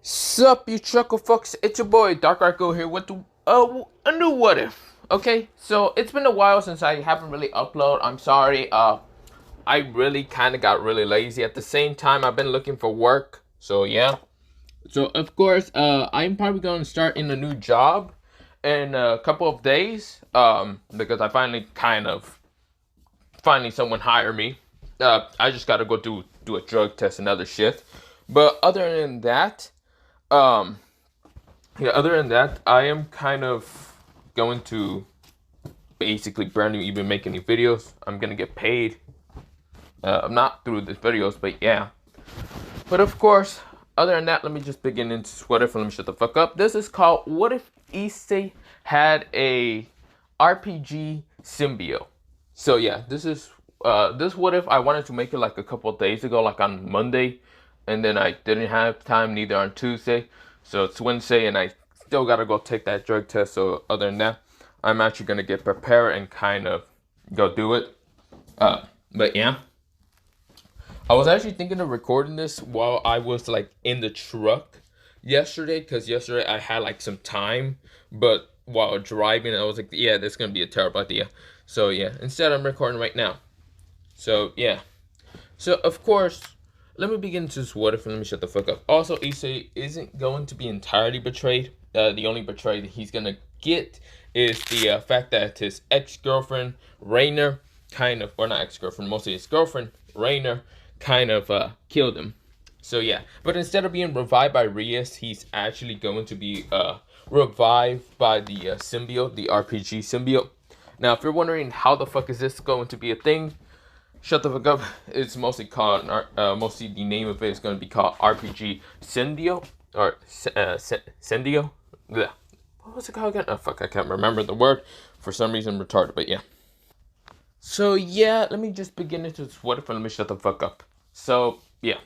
Sup, you chuckle fucks? It's your boy Dark Arco here with a new what if. Okay, so it's been a while since I haven't really uploaded. I'm sorry. I really kind of got really lazy. At the same time, I've been looking for work. So yeah. So of course, I'm probably going to start in a new job in a couple of days. Because I finally someone hire me. I just gotta go do a drug test and other shit. But um, other than that, I am kind of going to basically brand new, even make any videos. I'm gonna get paid. Not through the videos, but yeah. But of course, other than that, let me just begin into what if. Let me shut the fuck up. This is called What If Issei Had a RPG Symbiote. So yeah, this what if I wanted to make it like a couple of days ago, like on Monday, and then I didn't have time neither on Tuesday. So it's Wednesday, and I still gotta go take that drug test. So other than that, I'm actually gonna get prepared and kind of go do it. But yeah, I was actually thinking of recording this while I was like in the truck yesterday, because yesterday I had like some time, but while driving, I was like, yeah, this is gonna be a terrible idea. So yeah, instead I'm recording right now. So yeah. So of course, let me begin to this what if and let me shut the fuck up. Also, Issei isn't going to be entirely betrayed. The only betrayed he's gonna get is the fact that his ex-girlfriend Rainer or not ex-girlfriend, mostly his girlfriend Rainer killed him. So yeah, but instead of being revived by Rias, he's actually going to be revived by the symbiote, the RPG symbiote. Now, if you're wondering how the fuck is this going to be a thing, shut the fuck up. It's mostly called, mostly the name of it is going to be called RPG Symbiote, or Syndio. What was it called again? Oh fuck, I can't remember the word. For some reason, I'm retarded, but yeah. So yeah, let me just begin into this what if and let me shut the fuck up. So yeah,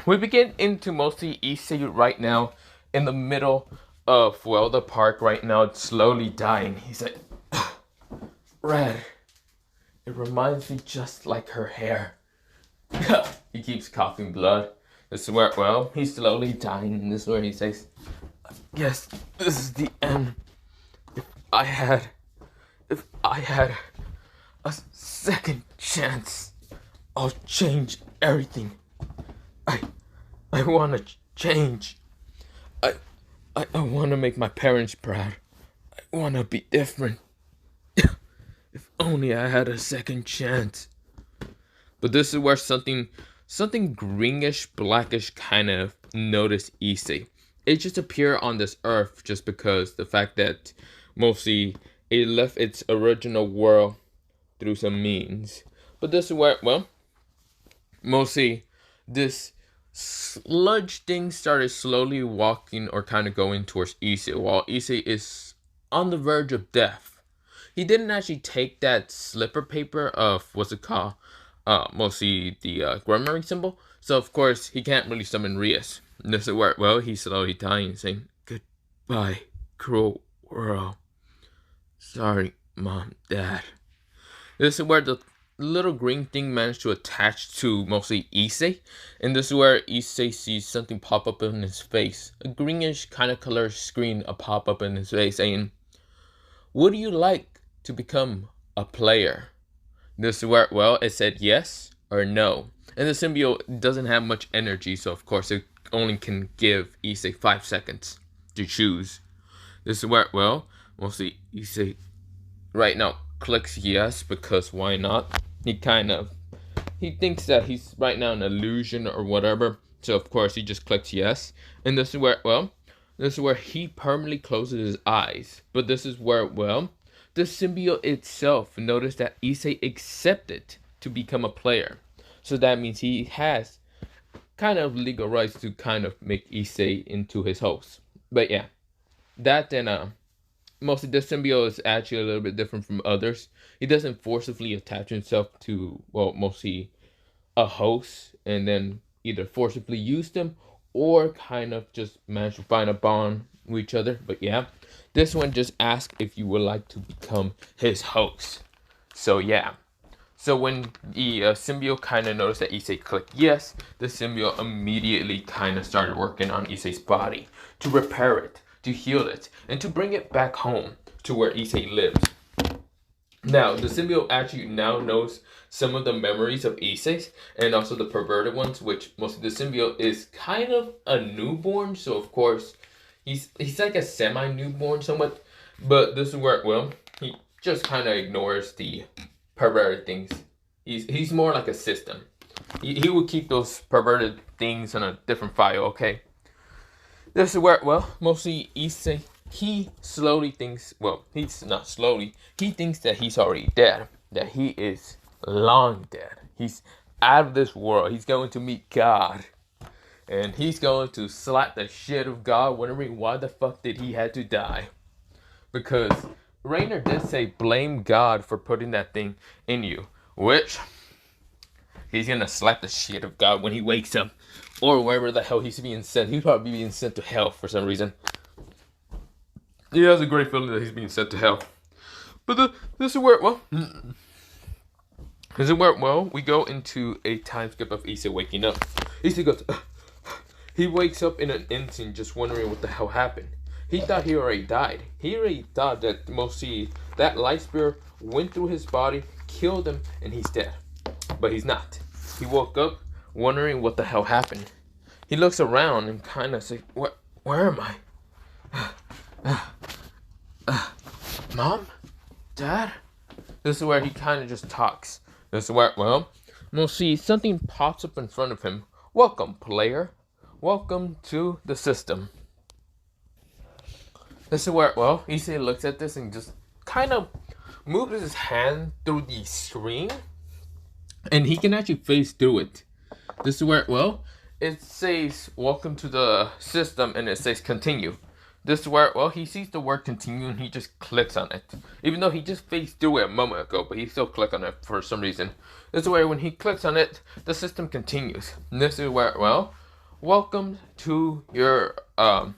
we begin into mostly Issei right now, in the middle of the park right now. It's slowly dying. He's like, Red. It reminds me just like her hair. He keeps coughing blood. This is where, he's slowly dying, and this is where he says, yes, this is the end. If I had a second chance, I'll change everything. I want to change. I want to make my parents proud. I want to be different. If only I had a second chance. But this is where something greenish, blackish kind of noticed Issei. It just appeared on this earth just because the fact that mostly it left its original world through some means. But this is where, mostly this sludge thing started slowly walking or kind of going towards Issei, while Issei is on the verge of death. He didn't actually take that slipper paper of, what's it called? Mostly the grammar symbol. So of course he can't really summon Rias. This is where, he's slowly dying, saying, goodbye, cruel world. Sorry, Mom, Dad. This is where the little green thing managed to attach to mostly Issei. And this is where Issei sees something pop up in his face. A greenish kind of color screen pop up in his face saying, would you like to become a player? This is where, it said yes or no. And the symbiote doesn't have much energy, so of course it only can give Issei 5 seconds to choose. This is where, mostly Issei right now clicks yes, because why not? He thinks that he's right now an illusion or whatever, so of course he just clicks yes. And this is where, this is where he permanently closes his eyes. But this is where, the symbiote itself noticed that Issei accepted to become a player. So that means he has kind of legal rights to kind of make Issei into his host. But yeah, that and mostly the symbiote is actually a little bit different from others. He doesn't forcibly attach himself to, mostly a host and then either forcibly use them or kind of just manage to find a bond with each other. But yeah, this one just asked if you would like to become his host. So yeah. So when the symbiote kind of noticed that Issei clicked yes, the symbiote immediately kind of started working on Issei's body to repair it, to heal it, and to bring it back home to where Issei lives. Now, the symbiote actually now knows some of the memories of Issei's and also the perverted ones, which most of the symbiote is kind of a newborn, so of course he's like a semi-newborn somewhat, but this is where, well, he just kind of ignores the perverted things. He's more like a system. He will keep those perverted things in a different file, okay? This is where, well, mostly Issei, he slowly thinks, well, he's not slowly, he thinks that he's already dead, that he is long dead. He's out of this world. He's going to meet God. And he's going to slap the shit of God, wondering why the fuck did he have to die. Because Rainer did say blame God for putting that thing in you, which he's gonna slap the shit of God when he wakes up, or wherever the hell he's being sent. He's probably being sent to hell for some reason. He has a great feeling that he's being sent to hell. But this is where, well, we go into a time skip of Issei waking up. Issei goes, he wakes up in an instant just wondering what the hell happened. He thought he already died. He already thought that mostly that light spear went through his body, killed him, and he's dead. But he's not. He woke up wondering what the hell happened. He looks around and kind of says, where am I? Mom? Dad? This is where he kind of just talks. This is where, well, we'll see something pops up in front of him. Welcome, player. Welcome to the system. This is where, well, Issei looks at this and just kind of moves his hand through the screen. And he can actually phase through it. This is where, well, it says, welcome to the system, and it says continue. This is where, well, he sees the word continue and he just clicks on it. Even though he just phased through it a moment ago, but he still clicked on it for some reason. This is where when he clicks on it, the system continues. And this is where, well, welcome to your,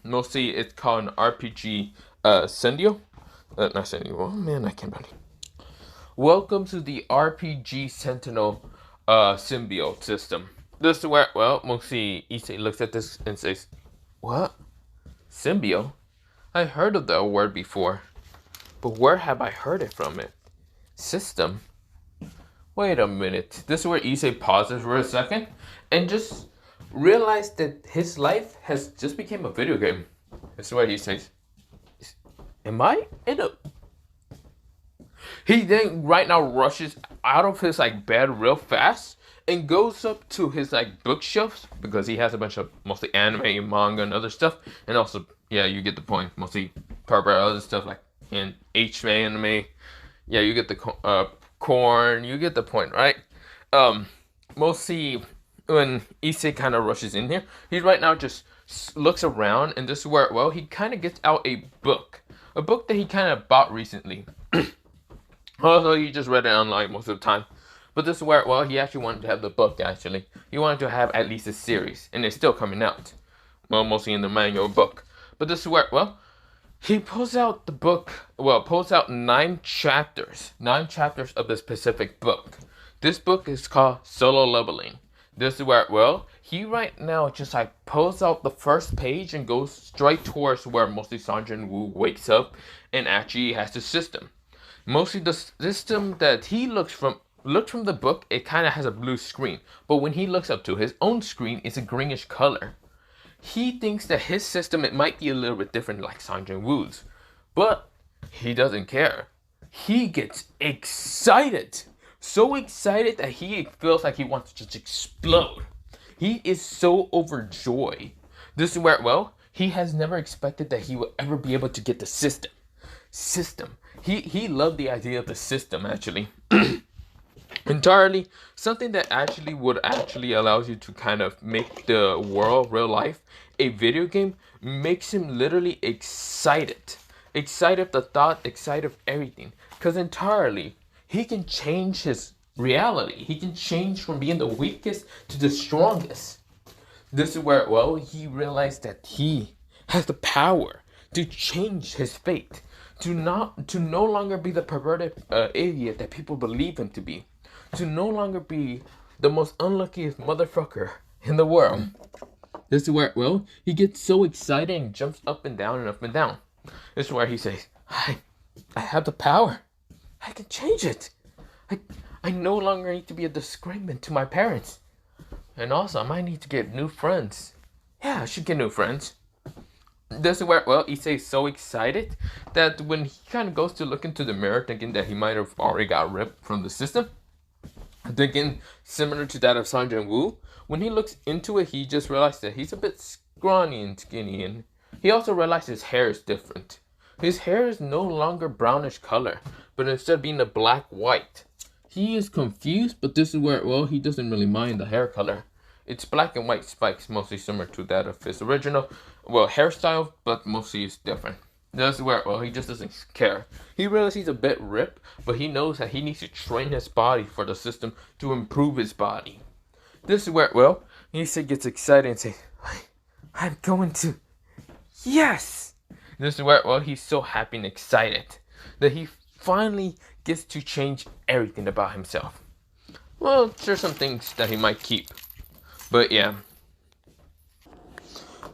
mostly it's called an RPG, Sendio? Not Sendio, oh man, I can't remember. Welcome to the RPG Sentinel, Symbiote system. This is where, well, mostly Issei looks at this and says, what? Symbiote? I heard of that word before, but where have I heard it from it? System? Wait a minute. This is where Issei pauses for a second and just realized that his life has just become a video game. This is where he says, am I in a... He then right now rushes out of his like bed real fast and goes up to his like bookshelves because he has a bunch of mostly anime, manga, and other stuff, and also, yeah, you get the point, mostly other stuff like in anime. Yeah, you get the corn, you get the point, right? Mostly when Issei kind of rushes in here, he right now just looks around, and this is where, well, he kind of gets out a book that he kind of bought recently. Also, he just read it online most of the time. But this is where, well, he actually wanted to have the book, actually. He wanted to have at least a series, and it's still coming out. Well, mostly in the manual book. But this is where, well, he pulls out the book, well, pulls out 9 chapters. 9 chapters of the specific book. This book is called Solo Leveling. This is where, well, he right now just like pulls out the first page and goes straight towards where mostly Sanjin Wu wakes up and actually has the system. Mostly the system that he looks from the book, it kind of has a blue screen. But when he looks up to his own screen, it's a greenish color. He thinks that his system, it might be a little bit different like Sanjin Wu's. But he doesn't care. He gets excited. So excited that he feels like he wants to just explode. He is so overjoyed. This is where, well, he has never expected that he would ever be able to get the system. He loved the idea of the system, actually. Entirely something that actually would allows you to kind of make the world real life a video game makes him literally excited of the thought, excited of everything, because entirely he can change his reality. He can change from being the weakest to the strongest. This is where, well, he realized that he has the power to change his fate, to no longer be the perverted idiot that people believe him to be, to no longer be the most unluckiest motherfucker in the world. This is where, well, he gets so excited and jumps up and down and up and down. This is where he says, I have the power. I can change it. I no longer need to be a disgrace to my parents. And also, I might need to get new friends. Yeah, I should get new friends. This is where, well, Issei is so excited that when he kind of goes to look into the mirror, thinking that he might have already got ripped from the system, thinking similar to that of Sanjin Woo, when he looks into it, he just realized that he's a bit scrawny and skinny, and he also realized his hair is different. His hair is no longer brownish color, but instead being a black-white. He is confused, but this is where, well, he doesn't really mind the hair color. It's black and white spikes, mostly similar to that of his original, well, hairstyle, but mostly it's different. This is where, well, he just doesn't care. He realizes he's a bit ripped, but he knows that he needs to train his body for the system to improve his body. This is where, well, Issei gets excited and says, I'm going to, yes! This is where, well, he's so happy and excited that he finally gets to change everything about himself. Well, there's some things that he might keep. But yeah.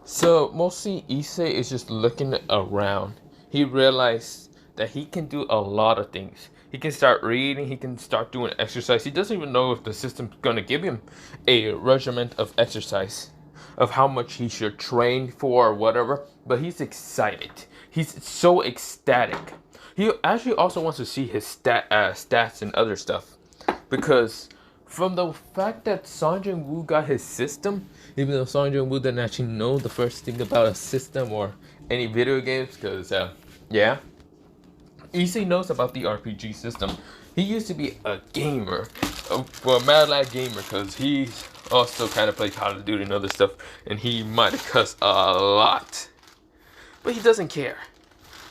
So mostly Issei is just looking around. He realized that he can do a lot of things. He can start reading, he can start doing exercise. He doesn't even know if the system's gonna give him a regimen of exercise, of how much he should train for or whatever, but he's excited. He's so ecstatic. He actually also wants to see his stats and other stuff, because from the fact that Sanjin Woo got his system, even though Sanjin Woo didn't actually know the first thing about a system or any video games, because, yeah, Issei knows about the RPG system. He used to be a gamer, well, a Mad Lad gamer, because he also kind of played Call of Duty and other stuff, and he might have cussed a lot. But he doesn't care.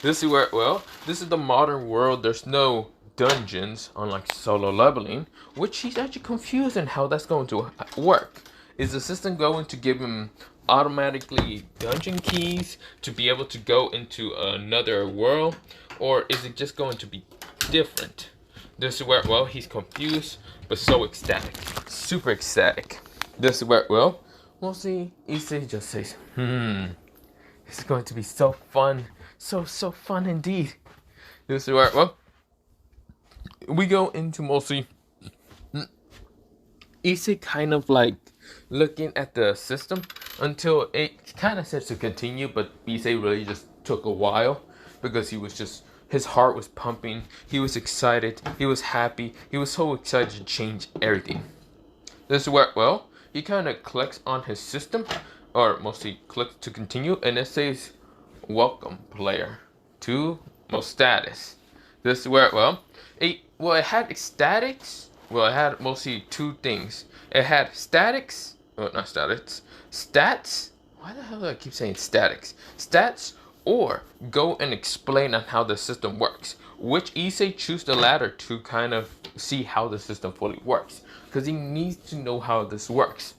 This is where, well, this is the modern world. There's no dungeons, unlike solo leveling, which he's actually confused in how that's going to work. Is the system going to give him automatically dungeon keys to be able to go into another world, or is it just going to be different? This is where, well, he's confused, but so ecstatic, super ecstatic. This is where, well, mostly Issei just says, it's going to be so fun, so fun indeed. This is where, well, we go into mostly Issei kind of like looking at the system until it kind of says to continue, but Issei really just took a while because he was just, his heart was pumping, he was excited, he was happy, he was so excited to change everything. This is where, well, he kind of clicks on his system, or mostly clicks to continue, and it says, welcome player to most status. This is where, well, it had statics. Well, it had mostly two things. It had statics. Well, not statics. Stats. Why the hell do I keep saying statics? Stats, or go and explain on how the system works. Which Issei choose the latter to kind of see how the system fully works, because he needs to know how this works.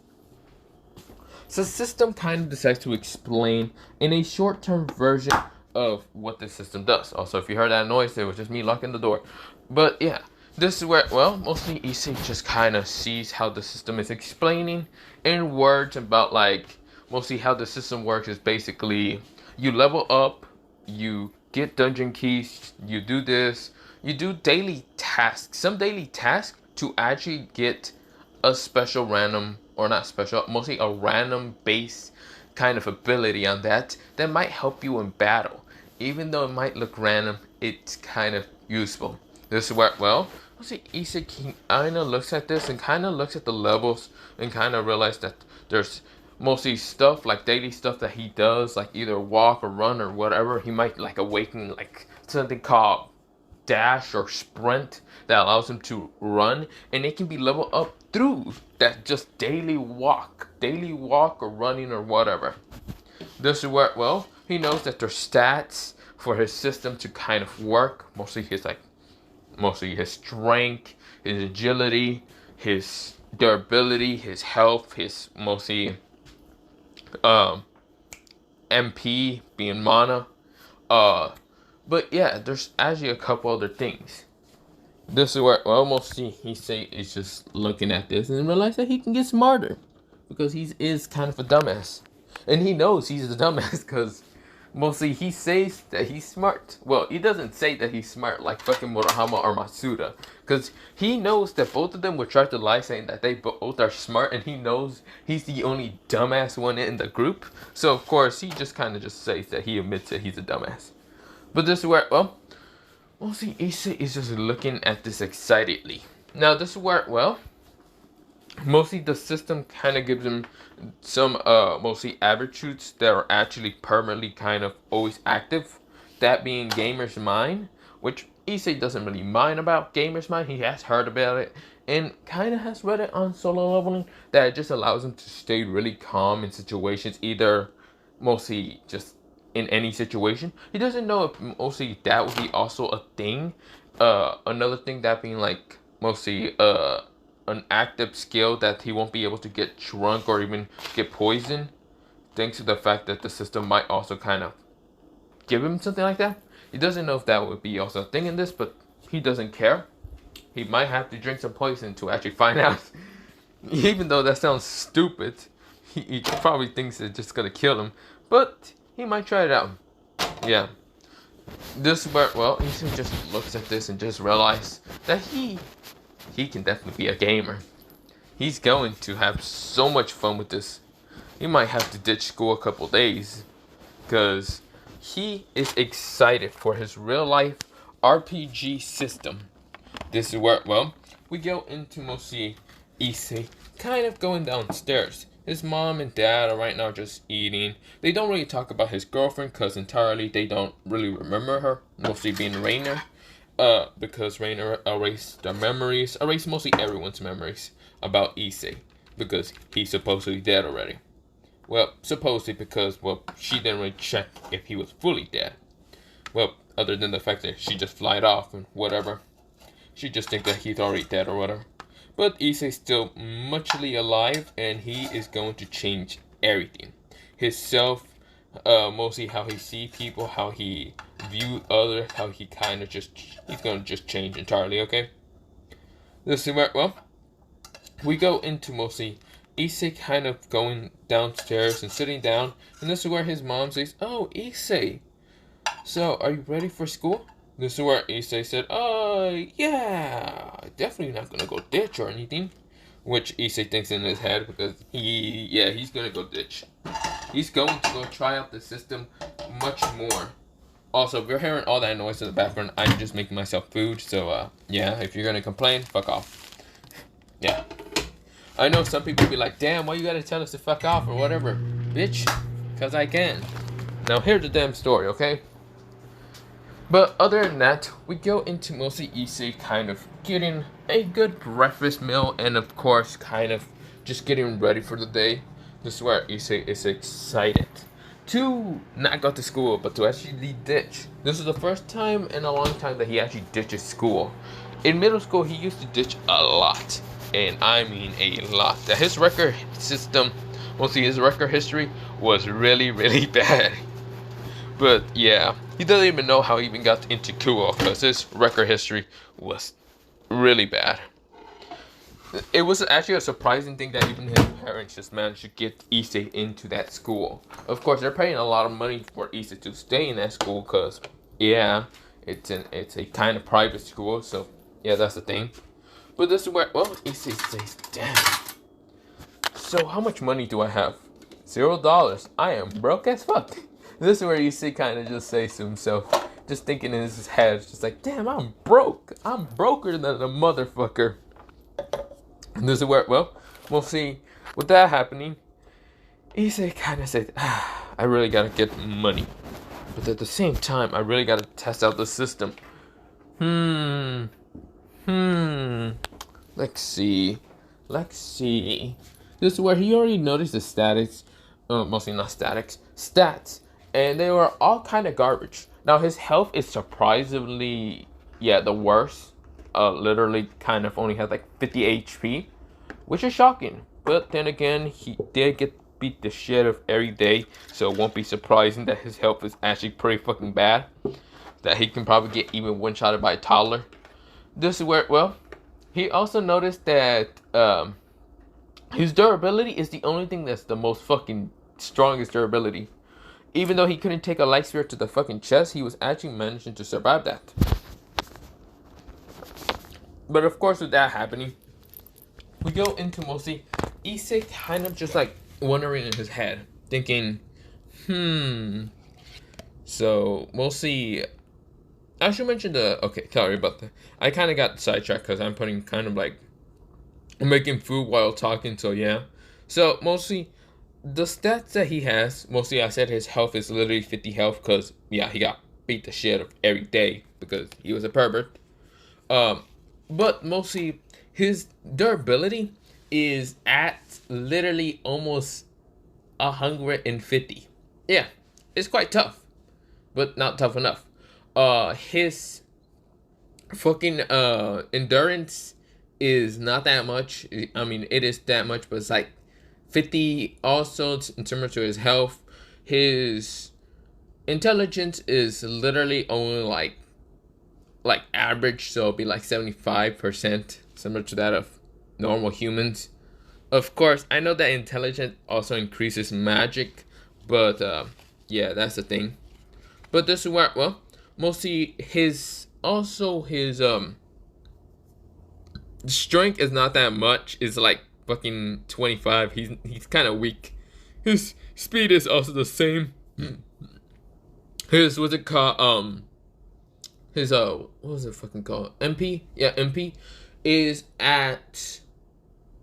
So the system kind of decides to explain in a short-term version of what the system does. Also, if you heard that noise, it was just me locking the door. But yeah, this is where, well, mostly Issei just kind of sees how the system is explaining in words about, like, mostly how the system works is basically you level up, you get dungeon keys, you do this, you do daily tasks, some daily tasks to actually get a special random, or not special, mostly a random base kind of ability on that might help you in battle. Even though it might look random, it's kind of useful. This is where, well, Issei kind of looks at this and kind of looks at the levels and kind of realizes that there's mostly stuff, like daily stuff that he does, like either walk or run or whatever. He might like awaken like something called dash or sprint that allows him to run, and it can be leveled up through that just daily walk or running or whatever. This is where, well, he knows that there's stats for his system to kind of work, mostly his strength, his agility, his durability, his health, his mostly MP being mana. But yeah, there's actually a couple other things. This is where, well, mostly Issei is just looking at this and realize that he can get smarter because he is kind of a dumbass, and he knows he's a dumbass because mostly he says that he's smart. Well, he doesn't say that he's smart like fucking Murahama or Masuda, because he knows that both of them would try to lie saying that they both are smart, and he knows he's the only dumbass one in the group. So of course he just kind of just says that he admits that he's a dumbass. But this is where, well, mostly Issei is just looking at this excitedly. Now this is where, well, mostly the system kind of gives him some mostly attributes that are actually permanently kind of always active. That being Gamer's Mind, which Issei doesn't really mind about Gamer's Mind. He has heard about it and kind of has read it on solo leveling, that it just allows him to stay really calm in situations, either mostly just in any situation. He doesn't know if mostly that would be also a thing. Another thing that being like mostly an active skill that he won't be able to get drunk or even get poisoned, thanks to the fact that the system might also kind of give him something like that. He doesn't know if that would be also a thing in this, but he doesn't care. He might have to drink some poison to actually find out. Even though that sounds stupid, he probably thinks it's just gonna kill him, but he might try it out. Yeah. This part, well, he just looks at this and just realizes that he can definitely be a gamer. He's going to have so much fun with this. He might have to ditch school a couple days, because he is excited for his real life RPG system. This is where, well, we go into mostly Issei kind of going downstairs. His mom and dad are right now just eating. They don't really talk about his girlfriend because entirely they don't really remember her, mostly being Rainer. Because Rainer erased their memories, erased mostly everyone's memories about Issei, because he's supposedly dead already. Well, supposedly because, well, she didn't really check if he was fully dead. Well, other than the fact that she just flied off and whatever. She just thinks that he's already dead or whatever. But Issei's still muchly alive, and he is going to change everything. His self, mostly how he sees people, how he view others, how he kind of just, he's going to just change entirely, okay? This is where, well, we go into mostly Issei kind of going downstairs and sitting down, and this is where his mom says, "Oh, Issei, so are you ready for school?" This is where Issei said, yeah, definitely not gonna go ditch or anything. Which Issei thinks in his head, because he's gonna go ditch. He's going to go try out the system much more. Also, if you're hearing all that noise in the background, I'm just making myself food, so, yeah, if you're gonna complain, fuck off. Yeah. I know some people be like, damn, why you gotta tell us to fuck off or whatever? Bitch, because I can. Now, here's the damn story, okay? But other than that, we go into mostly Issei kind of getting a good breakfast meal, and of course, kind of just getting ready for the day. This is where Issei is excited to not go to school, but to actually ditch. This is the first time in a long time that he actually ditches school. In middle school, he used to ditch a lot, and I mean a lot. That his record system, mostly his record history, was really, really bad. But yeah, he doesn't even know how he even got into Kuo, because his record history was really bad. It was actually a surprising thing that even his parents just managed to get Issei into that school. Of course, they're paying a lot of money for Issei to stay in that school, because yeah, it's a kind of private school, so yeah, that's the thing. But this is where, well, Issei says, damn. So how much money do I have? $0. I am broke as fuck. This is where Issei kind of just says to himself, just thinking in his head, just like, damn, I'm broke. I'm broker than a motherfucker. And this is where, well, we'll see. With that happening, Issei kind of said, I really gotta get money. But at the same time, I really gotta test out the system. Let's see. This is where he already noticed the statics, mostly not statics, stats. And they were all kind of garbage. Now, his health is surprisingly, the worst. Literally kind of only has like 50 HP, which is shocking. But then again, he did get beat the shit of every day, so it won't be surprising that his health is actually pretty fucking bad. That he can probably get even one-shotted by a toddler. this is where, well, he also noticed that his durability is the only thing that's the most fucking strongest durability. Even though he couldn't take a light sphere to the fucking chest, he was actually managing to survive that. But of course, with that happening, we go into mostly Issei kind of just like wondering in his head, thinking, So mostly, I should mention okay, sorry about that. I kind of got sidetracked because I'm putting kind of like making food while talking. So yeah, so mostly the stats that he has, mostly I said his health is literally 50 health because yeah, he got beat the shit of every day because he was a pervert. But mostly his durability is at literally almost 150. Yeah, it's quite tough, but not tough enough. His fucking endurance is not that much. I mean, it is that much, but it's like 50 also in terms of his health. His intelligence is literally only like average, so it'll be like 75%, similar to that of normal humans. Of course, I know that intelligence also increases magic, but yeah, that's the thing. But this is where, well, mostly his strength is not that much. It's like fucking 25. He's kind of weak. His speed is also the same. His what's it called? His what was it fucking called? MP? Yeah, MP is at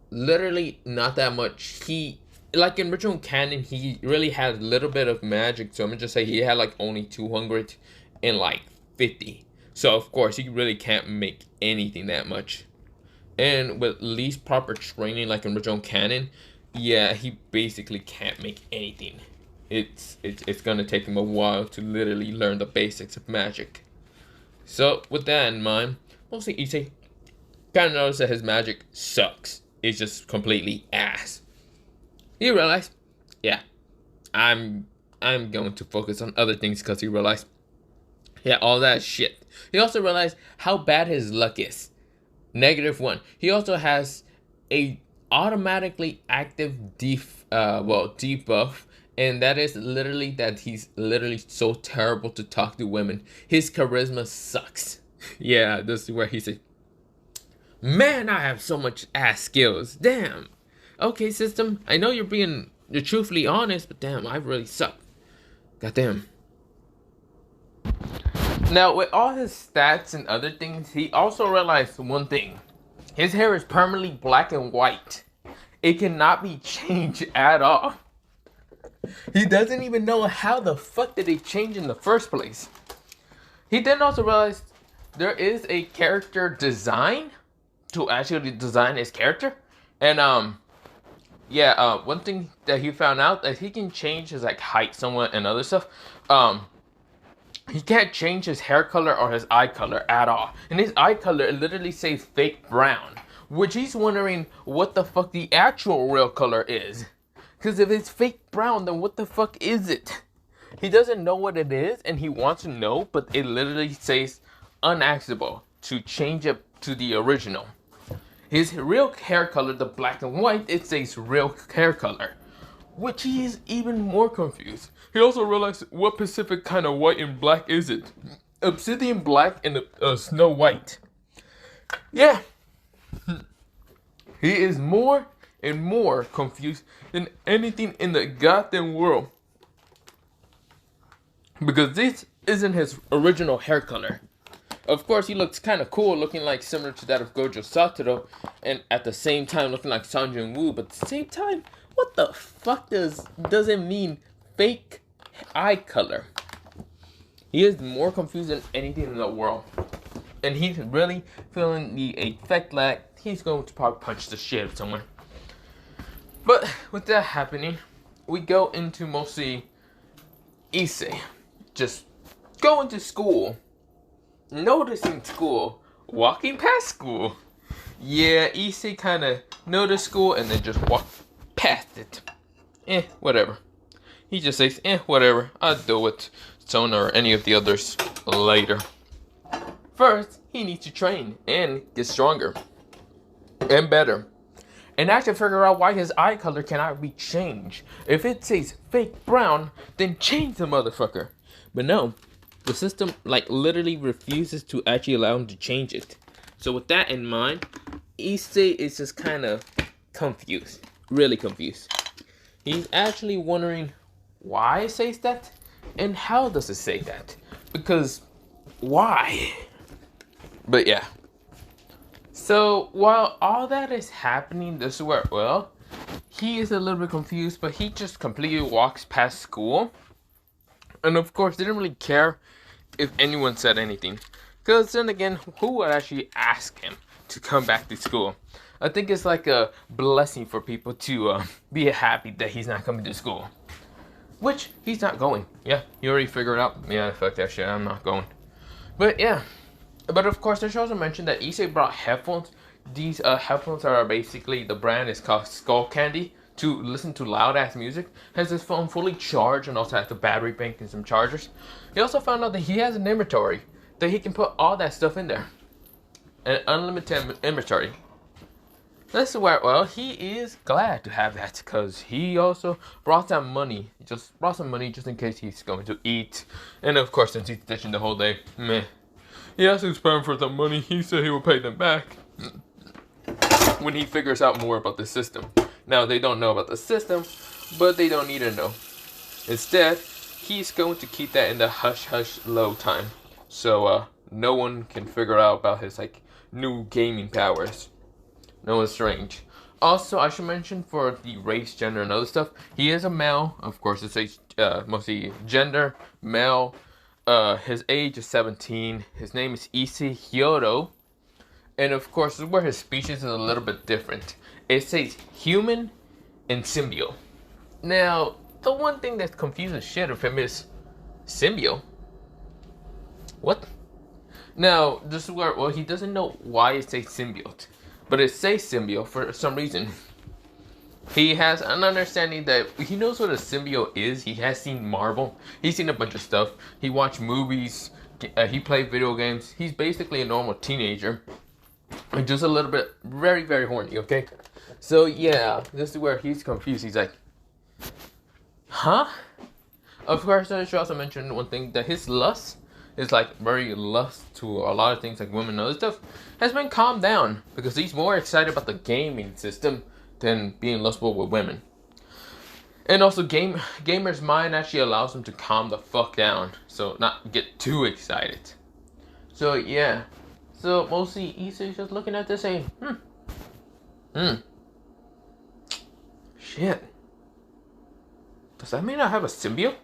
literally not that much. He, like in original canon, he really had a little bit of magic. So I'm gonna just say he had like only 200 and like 50. So of course he really can't make anything that much. And with least proper training, like in original canon, yeah, he basically can't make anything. It's gonna take him a while to literally learn the basics of magic. So with that in mind, mostly Issei kind of noticed that his magic sucks. It's just completely ass. He realized, yeah, I'm going to focus on other things because he realized, yeah, all that shit. He also realized how bad his luck is. -1. He also has a automatically active debuff, and that is literally that he's literally so terrible to talk to women. His charisma sucks. Yeah, this is where he said, "Man, I have so much ass skills. Damn. Okay, system. I know you're truthfully honest, but damn, I really suck. Goddamn." Now, with all his stats and other things, he also realized one thing. His hair is permanently black and white. It cannot be changed at all. He doesn't even know how the fuck did it change in the first place. He then also realized there is a character design to actually design his character. And one thing that he found out that he can change his like height somewhat and other stuff. He can't change his hair color or his eye color at all. And his eye color literally says fake brown, which he's wondering what the fuck the actual real color is. Because if it's fake brown, then what the fuck is it? He doesn't know what it is, and he wants to know, but it literally says unaccessible to change it to the original. His real hair color, the black and white, it says real hair color, which he is even more confused. He also realized what specific kind of white and black is it? Obsidian black and snow white. Yeah. He is more and more confused than anything in the goddamn world. Because this isn't his original hair color. Of course, he looks kind of cool, looking like similar to that of Gojo Satoru, and at the same time looking like San Jun-woo, but at the same time, what the fuck does it mean fake eye color? He is more confused than anything in the world. And he's really feeling the effect like he's going to probably punch the shit out of someone. But with that happening, we go into mostly Issei just going to school, noticing school, walking past school. Yeah, Issei kind of noticed school and then just walked past it. Whatever. He just says, whatever, I'll deal with Sona or any of the others later. First, he needs to train and get stronger and better. And actually figure out why his eye color cannot be changed. If it says fake brown, then change the motherfucker. But no, the system like literally refuses to actually allow him to change it. So with that in mind, Issei is just kind of confused. Really confused. He's actually wondering why it says that and how does it say that. Because why? But yeah. So while all that is happening, this is where, well, he is a little bit confused, but he just completely walks past school. And of course, didn't really care if anyone said anything. Because then again, who would actually ask him to come back to school? I think it's like a blessing for people to be happy that he's not coming to school. Which, he's not going. Yeah, you already figured it out. Yeah, fuck that shit, I'm not going. But yeah. But of course, they should also mention that Issei brought headphones. These headphones are basically, the brand is called Skull Candy, to listen to loud ass music. Has his phone fully charged and also has the battery bank and some chargers. He also found out that he has an inventory that he can put all that stuff in there. An unlimited inventory. This is where, well, he is glad to have that because he also brought some money. Just brought some money just in case he's going to eat. And of course, since he's ditching the whole day, meh. He asked his parents for some money. He said he will pay them back when he figures out more about the system. Now, they don't know about the system, but they don't need to know. Instead, he's going to keep that in the hush-hush low time. So, no one can figure out about his, like, new gaming powers. No one's strange. Also, I should mention for the race, gender, and other stuff, he is a male. Of course, it's mostly gender, male. His age is 17. His name is Issei. And of course, where his species is a little bit different. It says human and symbiote. Now, the one thing that confuses shit of him is symbiote. What? Now, this is where, well, he doesn't know why it says symbiote. But it says symbiote for some reason. He has an understanding that he knows what a symbiote is. He has seen Marvel. He's seen a bunch of stuff. He watched movies. He played video games. He's basically a normal teenager. Just a little bit very, very horny, okay? So, yeah, this is where he's confused. He's like, huh? Of course, I should also mention one thing, that his lust is like very lust to a lot of things like women and other stuff has been calmed down because he's more excited about the gaming system than being lustful with women. And also, gamer's mind actually allows him to calm the fuck down, so not get too excited. So yeah, so mostly Issei's just looking at this saying, shit. Does that mean I have a symbiote?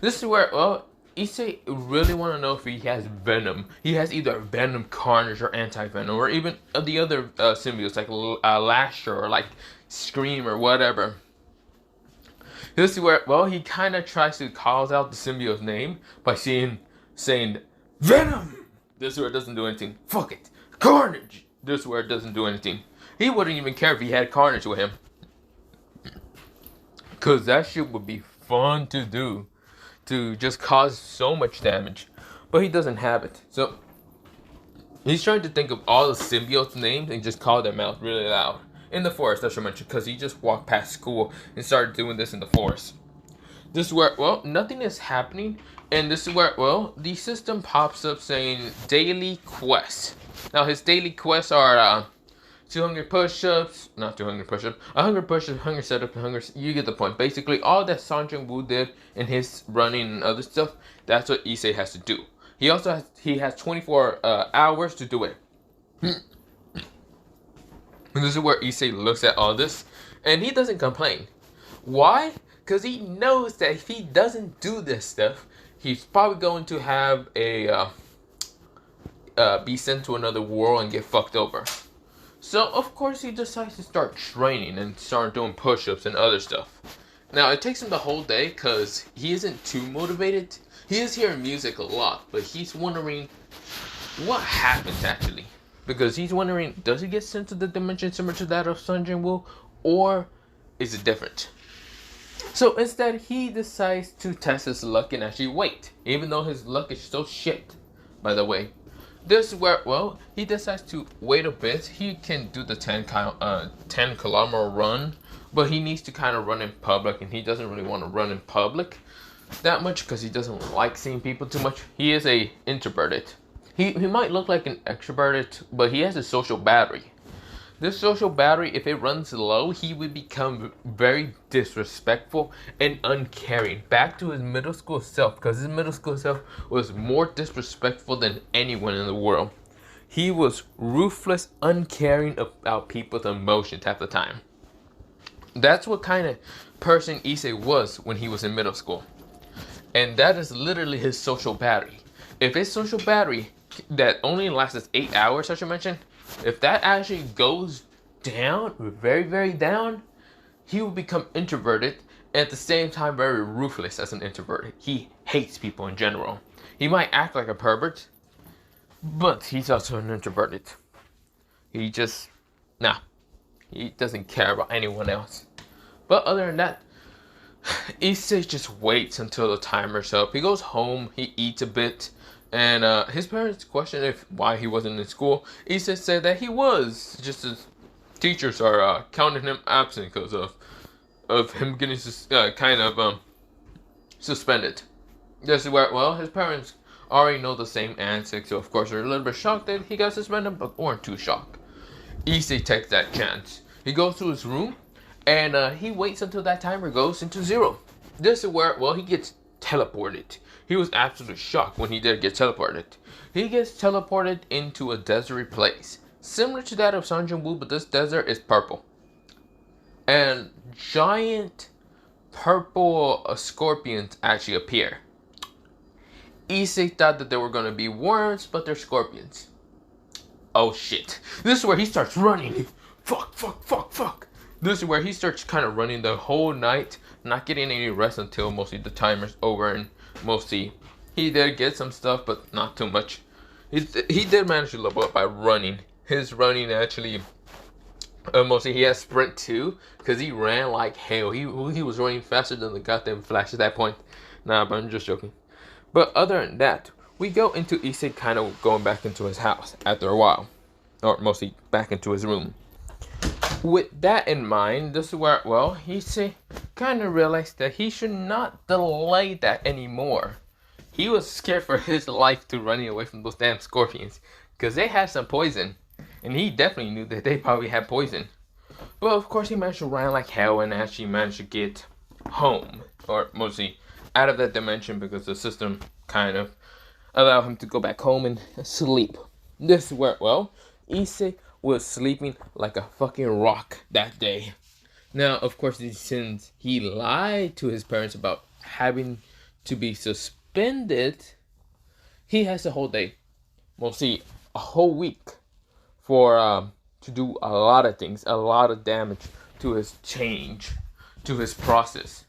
This is where, well, Issei really want to know if he has venom. He has either venom, carnage, or anti-venom, or even the other symbiotes like Lasher or like Scream or whatever. This is where, well, he kind of tries to call out the symbiote's name by saying Venom. This is where it doesn't do anything. Fuck it. Carnage. This is where it doesn't do anything. He wouldn't even care if he had Carnage with him. Because that shit would be fun to do. To just cause so much damage. But he doesn't have it. So, he's trying to think of all the symbiotes' names and just call them out really loud. In the forest, I should mention, because he just walked past school and started doing this in the forest. This is where, well, nothing is happening. And this is where, well, the system pops up saying daily quests. Now, his daily quests are 200 push-ups, not 200 push-ups, 100 push-ups, 100 setup, 100, you get the point. Basically, all that Sanjin Woo did in his running and other stuff, that's what Issei has to do. He also has 24 hours to do it. And this is where Issei looks at all this, and he doesn't complain. Why? Because he knows that if he doesn't do this stuff, he's probably going to have a be sent to another world and get fucked over. So, of course, he decides to start training and start doing push-ups and other stuff. Now, it takes him the whole day because he isn't too motivated. He is hearing music a lot, but he's wondering what happens, actually. Because he's wondering, does he get sent to the dimension similar to that of Sun Jin-woo, or is it different? So, instead, he decides to test his luck and actually wait, even though his luck is so shit, by the way. This is where, well, he decides to wait a bit. He can do the 10 kilometer run, but he needs to kind of run in public, and he doesn't really want to run in public that much because he doesn't like seeing people too much. He is a introverted. He might look like an extroverted, but he has a social battery. This social battery, if it runs low, he would become very disrespectful and uncaring. Back to his middle school self, because his middle school self was more disrespectful than anyone in the world. He was ruthless, uncaring about people's emotions half the time. That's what kind of person Issei was when he was in middle school. And that is literally his social battery. If his social battery that only lasts 8 hours, as I mentioned, if that actually goes down, very, very down, he will become introverted and at the same time very ruthless as an introvert. He hates people in general. He might act like a pervert, but he's also an introverted. He just, he doesn't care about anyone else. But other than that, Issei just waits until the timer's up. He goes home, he eats a bit, and his parents questioned why he wasn't in school. Issei said that he was, just as teachers are counting him absent because of him getting suspended. This is where, well, his parents already know the same answer, so of course they're a little bit shocked that he got suspended, but weren't too shocked. Issei takes that chance. He goes to his room, and he waits until that timer goes into 0. This is where, well, he gets teleported. He was absolutely shocked when he did get teleported. He gets teleported into a deserty place, similar to that of Sanjin-woo, but this desert is purple. And giant purple scorpions actually appear. Issei thought that they were going to be worms, but they're scorpions. Oh shit. This is where he starts running. Fuck. This is where he starts kind of running the whole night, not getting any rest until mostly the timer's over, and mostly he did get some stuff, but not too much. He did manage to level up by running. His running actually, mostly he has sprint too, because he ran like hell. He was running faster than the goddamn Flash at that point. Nah, but I'm just joking. But other than that, we go into Issei kind of going back into his house after a while, or mostly back into his room. With that in mind, this is where, well, Issei kind of realized that he should not delay that anymore. He was scared for his life to running away from those damn scorpions, because they had some poison, and he definitely knew that they probably had poison. But of course he managed to run like hell and actually managed to get home, or mostly out of that dimension, because the system kind of allowed him to go back home and sleep. This is where, well, Issei was sleeping like a fucking rock that day. Now, of course, since he lied to his parents about having to be suspended, he has a whole day, mostly a whole week, for to do a lot of things, a lot of damage to his change, to his process.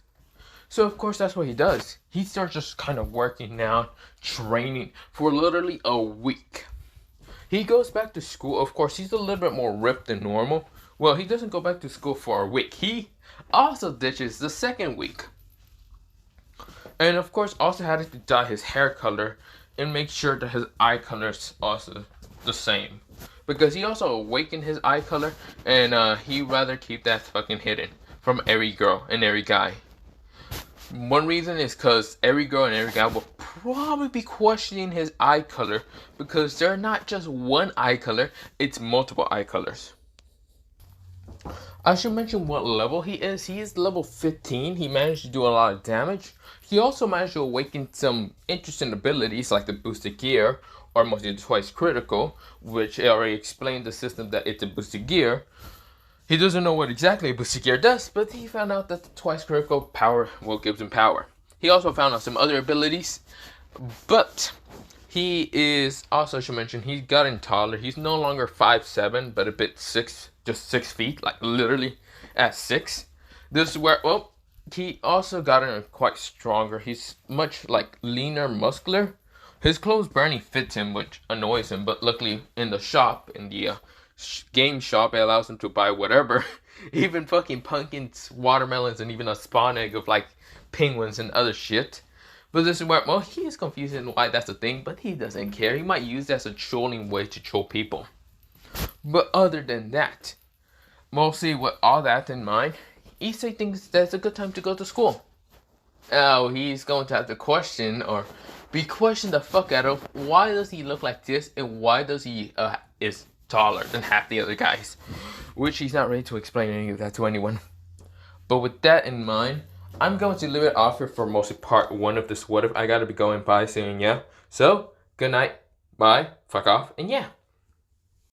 So of course that's what he does. He starts just kind of working now, training for literally a week. He goes back to school. Of course, he's a little bit more ripped than normal. Well, he doesn't go back to school for a week. He also ditches the second week. And of course, also had to dye his hair color and make sure that his eye color is also the same. Because he also awakened his eye color, and he'd rather keep that fucking hidden from every girl and every guy. One reason is because every girl and every guy will probably be questioning his eye color, because they're not just one eye color, it's multiple eye colors. I should mention what level he is. He is level 15. He managed to do a lot of damage. He also managed to awaken some interesting abilities like the boosted gear, or mostly the twice critical, which I already explained the system that it's a boosted gear. He doesn't know what exactly a boosted gear does, but he found out that the twice critical power gives him power. He also found out some other abilities, but he is also, I should mention, he's gotten taller. He's no longer 5'7", but a bit 6, just 6 feet, like literally at 6. This is where, well, he also gotten quite stronger. He's much like leaner, muscular. His clothes barely fits him, which annoys him, but luckily in the shop, in the game shop, it allows him to buy whatever, even fucking pumpkins, watermelons, and even a spawn egg of like penguins and other shit. But this is where, well, he is confused in why that's a thing, but he doesn't care. He might use that as a trolling way to troll people. But other than that, mostly with all that in mind, Issei thinks that's a good time to go to school. Oh, he's going to have to question or be questioned the fuck out of why does he look like this and why does he is taller than half the other guys, which he's not ready to explain any of that to anyone. But with that in mind, I'm going to leave it off here for mostly part 1 of this what if. I gotta be going by soon, yeah? So, good night, bye, fuck off, and yeah.